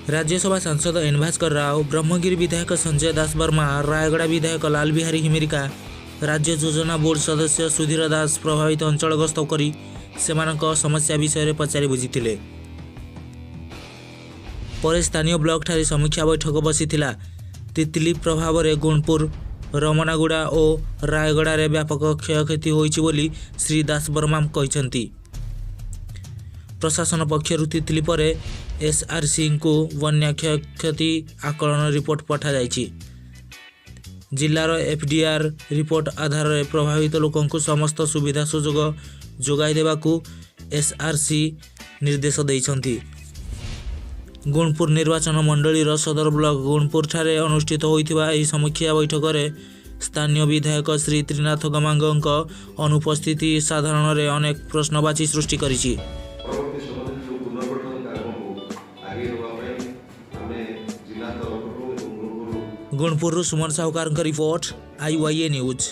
राज्यसभा सांसद एन भास्कर राव, ब्रह्मगिरी विधायक संजय दास वर्मा, रायगड़ा विधायक लाल बिहारी हिमिरिका, राज्य योजना बोर्ड सदस्य सुधीर दास प्रभावित अंचल गस्त करी सेमानक समस्या विषय पचारि बुझिथिले। पर स्थानीय ब्लॉक ठारे समीक्षा बैठक बसीथिला। तितली प्रभाव में गुणपुर, रमनागुड़ा और रायगड़ा व्यापक क्षयक्षति होइछि बोली श्री दास वर्मा कहिसंती। प्रशासन पक्षरु तितली पर एसआरसी को वन्या क्षयक्षति आकलन रिपोर्ट पठा जाइछि। जिलार एफडीआर रिपोर्ट आधार में प्रभावित लोकंकु समस्त सुविधा सुजोग जोगाई देबाकू एसआरसी निर्देश दैछंती। गुणपुर निर्वाचन मंडलीर सदर ब्लॉक गुणपुर ठारे अनुष्ठित होइथिबा एही समीक्षा बैठक रे स्थानीय विधायक श्री त्रिनाथ गमांगक अनुपस्थिति साधारण रे अनेक प्रश्नवाची सृष्टि करिछि। गुणपुर सुमन साहुकार रिपोर्ट, IYA न्यूज।